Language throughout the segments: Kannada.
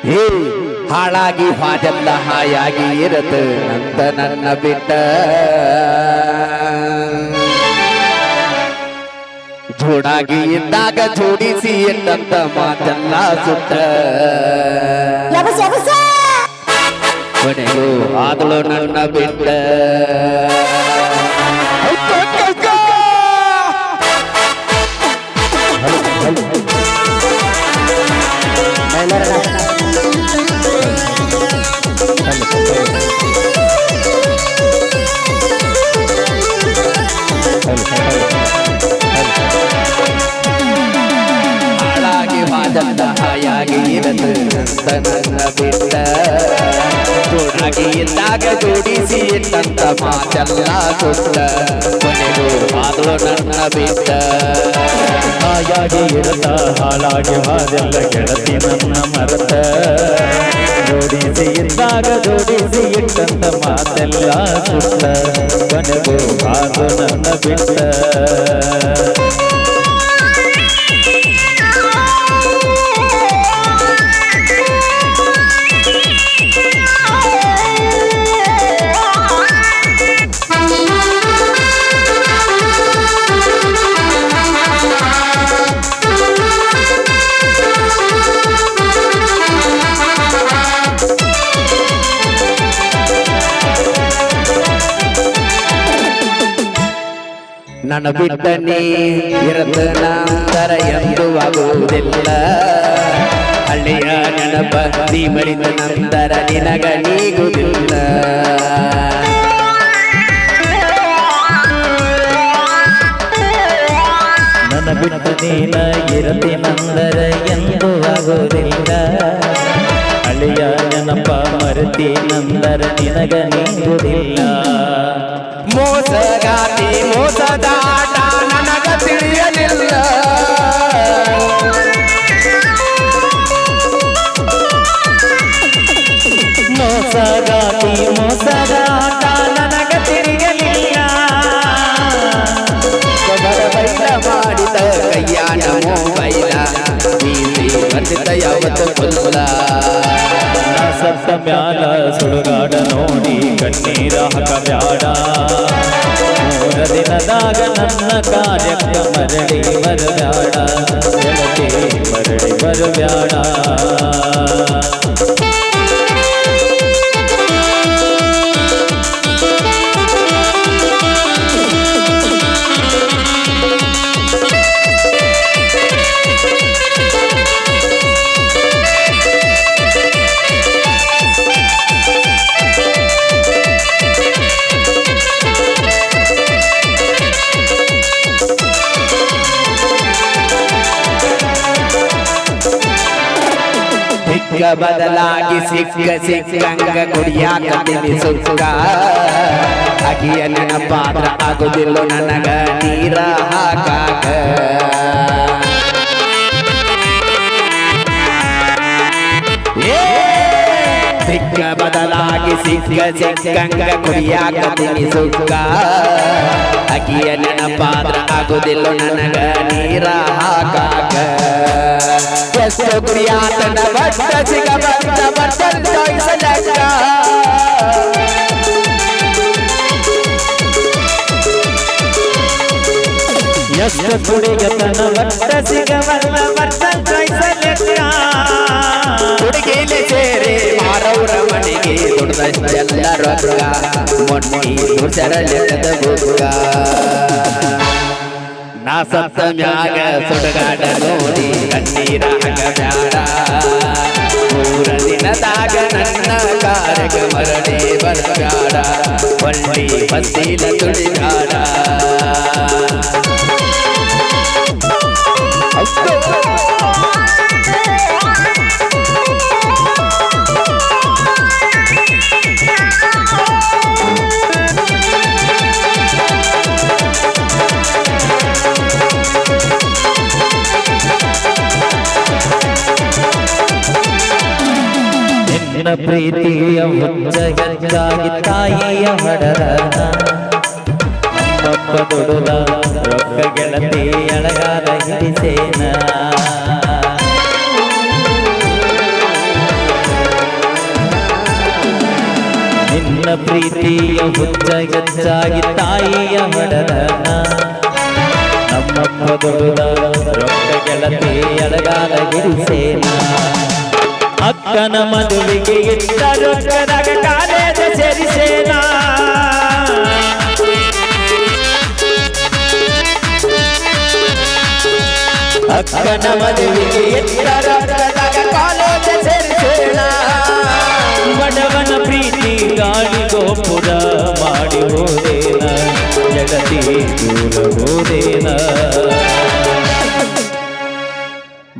ಹೇ ಹಾಳಾಗಿ ಹಾದೆಲ್ಲ ಹಾಯಾಗಿ ಇರತ ನಂತ ನನ್ನ ಬಿಟ್ಟ ಜೋಡಾಗಿ ಇದ್ದಾಗ ಜೋಡಿಸಿ ಎಂದಂತ ಮಾತೆಲ್ಲ ಸುಟ್ಟ ಕೊನೆಗೂ ಆದಳು ನನ್ನ ಬಿಟ್ಟ ಹಾಳಾಗಿ ಹಾದಲ್ಲ ಹಾಯಾಗಿ ಇರದು ಅಂತ ನನ್ನ ಬಿಟ್ಟ ಜೋಡಾಗಿ ಇದ್ದಾಗ ಜೋಡಿಸಿ ಇಟ್ಟಂತ ಮಾತೆಲ್ಲ ಸುಟ್ಟ ಕೊನೆಗೂ ಆದಳು ನನ್ನ ಬಿಟ್ಟ ಹಾಯಾಗಿ ಇರತ ಹಾಳಾಗಿ ಹಾದೆಲ್ಲ ಗೆಳತಿ ನನ್ನ ಮರತ ಜೋಡಿಸಿ ಇದ್ದಾಗ ಜೋಡಿಸಿ ಇಟ್ಟಂತ ಮಾತೆಲ್ಲ ಸುಟ್ಟ ಕೊನೆಗೂ ಆದು ನನ್ನ ಬಿಟ್ಟ ನನ್ನ ಬಿಟ್ಟ ನೀ ಇರತ ನಂತರ ಎಂದು ಆಗುವುದಿಲ್ಲ ಹಳ್ಳಿಯ ನೆನಪ ನೀ ಬಳಿದ ನಂತರ ನಿನಗ ನೀಗುವುದಿಲ್ಲ ನನ್ನ ಬಿಟ್ಟ ನೀನ ಇರತಿ ನಂದರ ಎಂದು ಆಗುವುದಿಲ್ಲ ಹಳ್ಳಿಯ ನೆನಪ ಮರೆತಿ ನಂದರ ನಿನಗ ನೀಗುವುದಿಲ್ಲ ಮೋಸಗಾತಿ ಮೋಸದಾಟ ನನಗ ತಿಳಿಯಲಿಲ್ಲ ಮೋಸಗಾತಿ ಮೋಸದಾಟ ನನಗ ತಿಳಿಯಲಿಲ್ಲ ಬೈಲ ಮಾಡಿದ ಕೈಯಾನ ಮೊಬೈಲ ಬಂದಿದ್ದ ಯಾವತ್ತು ಕೊಲ್ಲ ಸತ್ತ ಮ್ಯಾಲ ಸುಡುಗಾಡ ನೋಡಿ ಕಣ್ಣೀರ ಹಾಕಬ್ಯಾಡ ಮೂರ ದಿನದಾಗ ನನ್ನ ಕಾರ್ಯಕ್ಕೆ ಮರಳಿ ಬರಬ್ಯಾಡ ಗೆಳತಿ ಮರಳಿ ಬರಬ್ಯಾಡ ಸಿಕ್ಕ ಬದಲಾಗಿ ಸಿಕ್ಕ ಸಿಕ್ಕಂಗ ಕುಡಿಯಾಕ ತಿನಿಸುಕ್ಕ ಅಗಿಯ ನೆನಪಾದ್ರ ಆಗುದಿಲ್ಲ ನನಗ ನೀರ ಹಾಕಾಕ ಸಿಕ್ಕ ಬದಲಾಗಿ ಸಿಕ್ಕ ಸಿಕ್ಕಂಗ ಕುಡಿಯಾಕ ತಿನಿಸುಕ್ಕ ಅಗಿಯ ನೆನಪಾದ್ರ ಆಗುದಿಲ್ಲ ನನಗ ನೀರ ಹಾಕಾಕ ಎಷ್ಟು ಕುಡಿಯಾತನ ಬಟ್ಟ ಸಿಗ ಬಂದ ಬಟ್ಟಲ್ ಚಾಯ್ಸಲಕ್ಕ ಎಷ್ಟು ಕುಡಿಗತನ ಬಟ್ಟ ಸಿಗವಲ್ಲ ಬಟ್ಟಲ್ ಚಾಯ್ಸಲಕ್ಕ ಹುಡುಗಿಲಿ ಸೇರಿ ಮಾರವ್ರ ಮನೆಗೆ ದುಡ್ದಷ್ಟೆಲ್ಲ ರೊಕ್ಕ ಮೊನ್ನಿ ದುರ್ಜರಲೆಕ್ಕದ ಬುಕ್ಕ ನಾ ಸತ್ತ ಮ್ಯಾಗ ಸುಡಗಾಡ ನೋಡಿ ಕಣ್ಣೀರ ಹಾಕಬ್ಯಾಡ ಮೂರ ದಿನದಾಗ ನನ್ನ ಕಾರ್ಯಕ್ಕೆ ಮರಳಿ ಬರಬ್ಯಾಡ ಒಳ್ಳಿ ಬಸ್ಸಿಲ ತುಳಿಗಾಡ ನಿನ್ನ ಪ್ರೀತಿಯ ಹುಚ್ಚ ಹೆಚ್ಚಾಗಿ ತಾಯಿಯ ಹಡರನ ನಮ್ಮಪ್ಪ ದುಡುದ ರೊಕ್ಕ ಗೆಳತಿ ಅಳಗಾದ ಹಿಡಿಸೇನ ನಿನ್ನ ಪ್ರೀತಿಯ ಹುಚ್ಚ ಹೆಚ್ಚಾಗಿ ತಾಯಿಯ ಹೊಡೆದನ ನಮ್ಮಪ್ಪ ದೊಡ್ಡದ ರೊಕ್ಕ ಗೆಳತಿ ಎಡಗಾಲ ಗಿರಿಸೇನ ಅಕ್ಕನ ಮದುವೆಗೆ ಇಟ್ಟ ರೊಕ್ಕದಾಗ ಕಾಲೇಜ ಸೇರಿಸೇನ ಅಕ್ಕನ ಮದುವೆಗೆ ಇಟ್ಟ ರೊಕ್ಕದಾಗ ಕಾಲೇಜ ಸೇರಿಸೇನ ಬಡವನ ಪ್ರೀತಿ ಗಾಳಿ ಗೋಪುರ ಮಾಡಿ ಹೋದೇನ ಜಗತಿ ದೂರ ಹೋದೇನ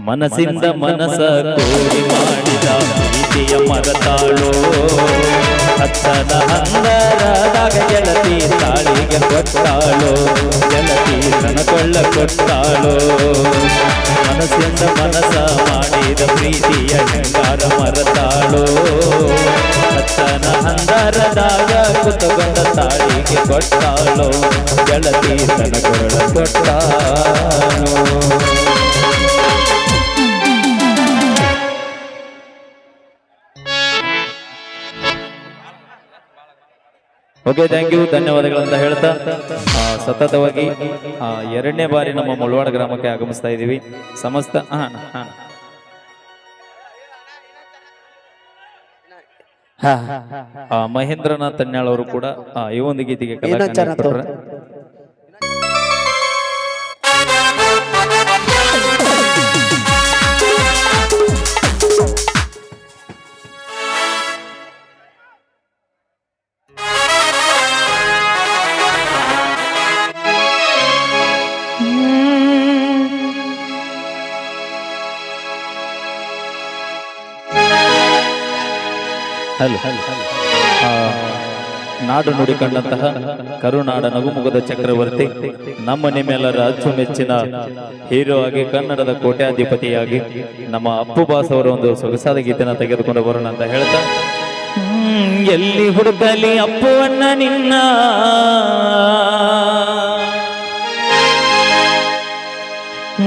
ಮನಸ್ಸಿಂದ ಮನಸ ಕೋರಿ ಮಾಡಿದ ಪ್ರೀತಿಯ ಮರತಾಳೋ ಅಚ್ಚನ ಹಂದರದಾಗ ಗೆಳತಿ ತಾಳಿಗೆ ಕೊಟ್ಟಾಳೋ ಗೆಳತಿ ತನಕೊಳ್ಳ ಕೊಟ್ಟಾಳೋ ಮನಸ್ಸಿಂದ ಮನಸ ಮಾಡಿದ ಪ್ರೀತಿಯ ಶೃಂಗಾರ ಮರತಾಳೋ ಅಚ್ಚನ ಹಂದರದಾಗ ಕುತಗೊಂಡ ತಾಳಿಗೆ ಕೊಟ್ಟಾಳೋ ಗೆಳತಿ ತನಕೊಳ್ಳ ಕೊಟ್ಟಾಳೋ ಓಕೆ ಥ್ಯಾಂಕ್ ಯು ಧನ್ಯವಾದಗಳಂತ ಹೇಳ್ತಾ ಸತತವಾಗಿ ಎರಡನೇ ಬಾರಿ ನಮ್ಮ ಮುಳವಾಡ ಗ್ರಾಮಕ್ಕೆ ಆಗಮಿಸ್ತಾ ಇದ್ದೀವಿ ಸಮಸ್ತ ಮಹೇಂದ್ರನಾಥ್ ತನ್ಯಾಳ್ ಅವರು ಕೂಡ ಈ ಒಂದು ಗೀತೆಗೆ ಕಲಾಕಾರರು ನಾಡು ನುಡಿ ಕಂಡಂತಹ ಕರುನಾಡ ನಗುಮುಗದ ಚಕ್ರವರ್ತಿ ನಮ್ಮ ನಿಮ್ಮೆಲ್ಲರ ಅಚ್ಚುಮೆಚ್ಚಿನ ಹೀರೋ ಆಗಿ ಕನ್ನಡದ ಕೋಟ್ಯಾಧಿಪತಿಯಾಗಿ ನಮ್ಮ ಅಪ್ಪು ಬಾಸ್ ಅವರ ಒಂದು ಸೊಗಸಾದ ಗೀತೆನ ತೆಗೆದುಕೊಂಡು ಬರೋಣ ಅಂತ ಹೇಳ್ತಾ ಎಲ್ಲಿ ಹುಡುಕಲಿ ಅಪ್ಪುವನ್ನ ನಿನ್ನ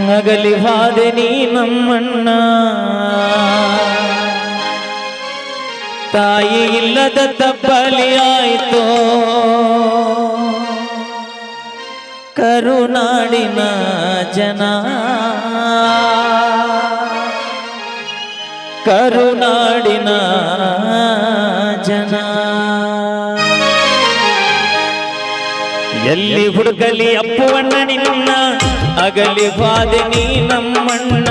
ನಗಲಿ ಹಾದೆ ನೀ ನಮ್ಮಣ್ಣ ತಾಯಿ ಇಲ್ಲದ ತಪ್ಪಲಿಯಾಯಿತು ಕರುನಾಡಿನ ಜನ ಕರುನಾಡಿನ ಜನ ಎಲ್ಲಿ ಹುಡುಕಲಿ ಅಪ್ಪುವಣ್ಣ ನಿನ್ನ ಅಗಲಿ ಬಾದೆ ನೀ ನಮ್ಮಣ್ಣ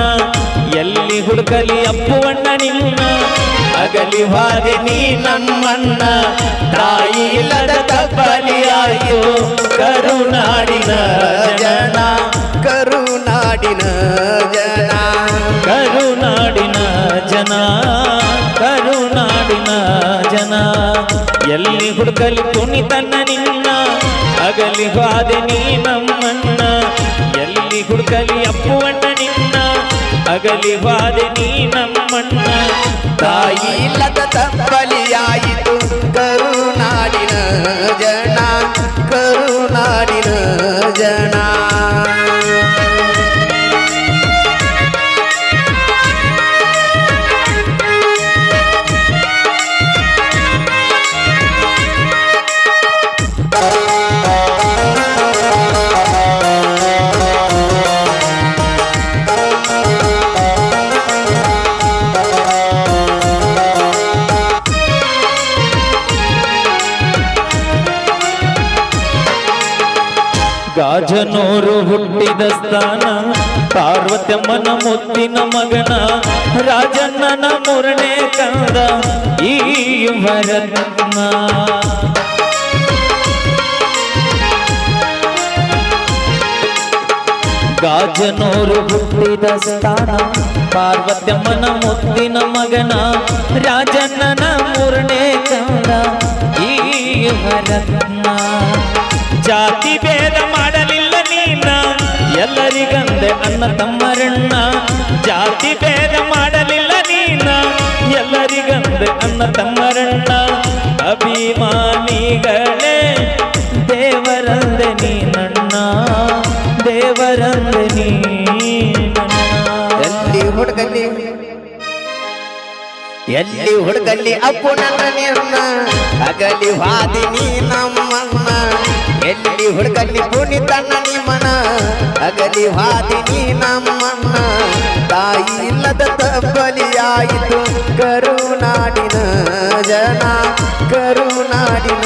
ಎಲ್ಲಿ ಹುಡುಕಲಿ ಅಪ್ಪುವಣ್ಣ ನಿನ್ನ ಅಗಲಿ ಬಾದೆ ನೀ ನಮ್ಮಣ್ಣ ತಾಯಿ ಇಲ್ಲದ ತಪ್ಪಲಿಯಾಯಿತು ಕರುನಾಡಿನ ಜನ ಕರುನಾಡಿನ ಜನ ಕರುನಾಡಿನ ಜನ ಕರುನಾಡಿನ ಜನ ಎಲ್ಲಿ ಹುಡುಕಲಿ ಕುಣಿತನ್ನ ನಿನ್ನ ಅಗಲಿ ಬಾದೆ ನೀ ನಮ್ಮಣ್ಣ ಎಲ್ಲಿ ಹುಡುಕಲಿ ಅಪ್ಪುವಣ್ಣ ನಿನ್ನ ಅಗಲಿ ಬಾದೆ ನೀ ನಮ್ಮಣ್ಣ ತಾಯಿ ಇಲ್ಲದ ತಪ್ಪಲಿಯಾಯಿತು ಕರುನಾಡಿನ ಜನ ಕರುನಾಡಿನ ಜನ ಗಾಜನೂರು ಹುಟ್ಟಿದ ಸ್ಥಾನ ಪಾರ್ವತಮ್ಮನ ಮುತ್ತಿನ ಮಗನ ರಾಜಣ್ಣನ ಮೂರನೇ ಕಂದ ಈ ಯುವರತ್ನ ಗಾಜನೂರು ಹುಟ್ಟಿದ ಸ್ಥಾನ ಪಾರ್ವತಮ್ಮನ ಮುತ್ತಿನ ಮಗನ ರಾಜಣ್ಣನ ಮೂರನೇ ಕಂದ ಈ ಯುವರತ್ನ ಜಾತಿ ಭೇದ ಮಾಡಲಿಲ್ಲ ನೀನ ಎಲ್ಲರಿಗಂದೆ ಅನ್ನ ತಮ್ಮರಣ್ಣ ಜಾತಿ ಭೇದ ಮಾಡಲಿಲ್ಲ ನೀನ ಎಲ್ಲರಿಗಂದೆ ಅನ್ನ ತಮ್ಮರಣ್ಣ ಅಭಿಮಾನಿಗಳೇ ದೇವರಂದೆ ನೀನಣ್ಣ ದೇವರಂದೆ ನೀನಣ್ಣ ಎಲ್ಲಿ ಹುಡುಕಲಿ ಎಲ್ಲಿ ಹುಡುಗಲ್ಲಿ ಅಪ್ಪು ನನ್ನ ನಿನ್ನ ಅಗಲಿ ವಾದಿನಿ ನಮ್ಮನ್ನ ಎಲ್ಲಿ ಹುಡುಗಲ್ಲಿ ಪುನಿತನ್ನ ನಿಮ್ಮನ ಅಗಲಿ ವಾದಿನಿ ನಮ್ಮನ್ನ ತಾಯಿ ಇಲ್ಲದ ತಬ್ಬಲಿಯಾಯಿತು ಕರುನಾಡಿನ ಜನ ಕರುನಾಡಿನ